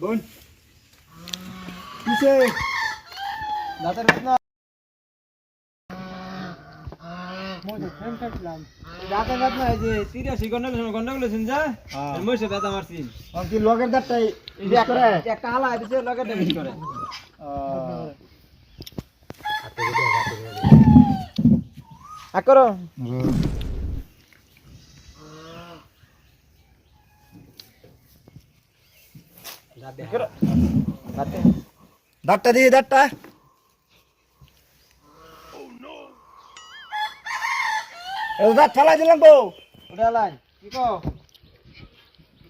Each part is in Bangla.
কোন কিসে দাঁতের রত্ন মোটে ফ্রেম কাটলাম দাঁতের রত্ন এই যে 83 গন্ডগোল হইছেন যা মইছে দাঁত মারছিন কি লগের দাঁতটাই ইউজ করে একটা হালা দিছে লগের দাঁত ইউজ করে আকরো দাঁতটা দিয়ে দাঁতটা দাঁত ফালাই দিলাম তো উড়ালাই কি কো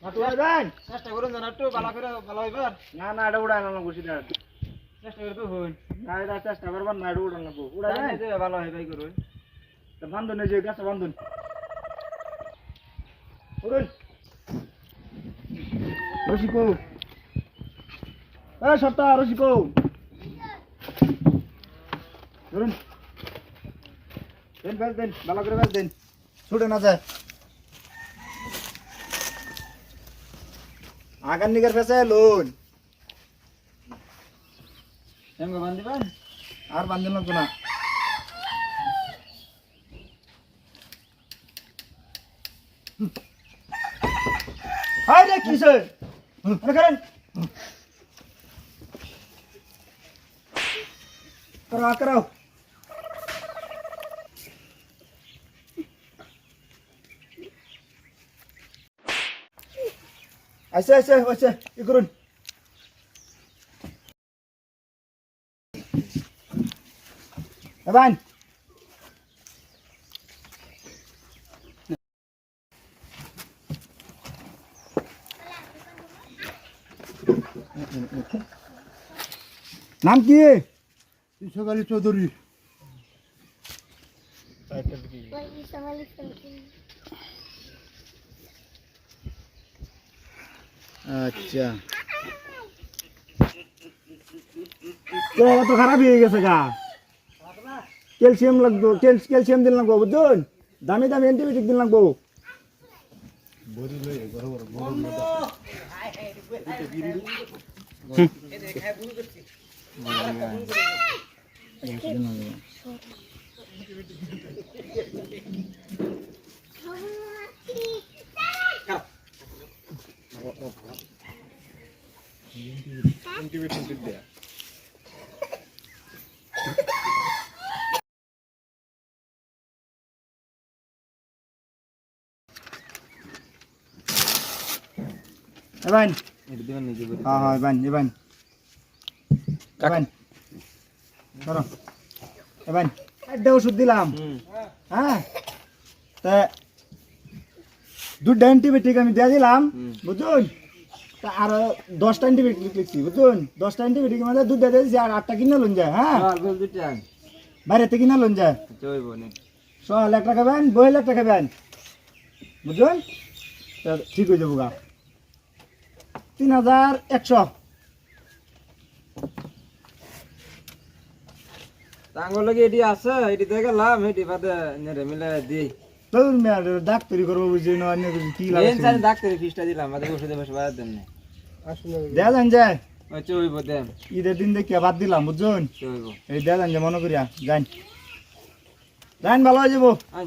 নাটু আইবেন চেষ্টা করুন না নাটু ভালো করে ভালো হইবার না না এটা উড়াই না গুছি না চেষ্টা করে তো হই না এটা চেষ্টা করবার না এটা উড়ান না উড়াই না যে ভালো হইবাই করুন তো বান্ধন এই যে গাছ বান্ধন উড়ুন রসিকো এ সত্তা রসিকো ধরুন দেন বেল দেন ভালো করে বেল দেন ছুটে না যায় আগান নিগার ফেসে লোন এমগো বান্দিবেন আর বান্দিন লাগতো না হাই রে কিসে আরে করেন করাও করাও আচ্ছা আচ্ছা আচ্ছা কি করুন এবান নাম কি সকালে চৌধুরী আচ্ছা তো খারাপ হয়ে গেছে গা ক্যালসিয়াম লাগবো ক্যালসিয়াম দিন লাগবো বুঝুন দামি দামি অ্যান্টিবায়োটিক দিন লাগবো এবান হ্যাঁ হ্যাঁ এবান এবান এবান ধরো এবান একটা ওষুধ দিলাম হ্যাঁ তা দুটো অ্যান্টিবায়োটিক আমি দিয়ে দিলাম বুঝুন তা আর 10টা অ্যান্টিবায়োটিক লিখছি বুঝুন 10টা অ্যান্টিবায়োটিক মধ্যে দুধ দিয়ে দিয়েছি আর 8টা কিনে লোন যায় হ্যাঁ বাইরেতে কিনা লোন যায় 1.5 লাখ টাকা খাবেন 2 লাখ টাকা খাবেন বুঝুন ঠিক হয়ে যাবো গা 3100 তাঙ্গো লাগি এডি আছে এডি দেখে লাভ এডি বাদে নেরে মিলে দি তোর মেয়ার ডাক্তারি করব বুঝি না অন্য কিছু কি লাগে এন সারি ডাক্তারি ফিসটা দিলাম বাদে ওষুধে বসে বাদ দেন না আসলে দেয়া যান যায় ওই চইব দেন ঈদের দিন দেখে বাদ দিলাম বুঝুন চইব এই দেয়া যান যে মনে করিয়া যান যান ভালো হয়ে যাবো আই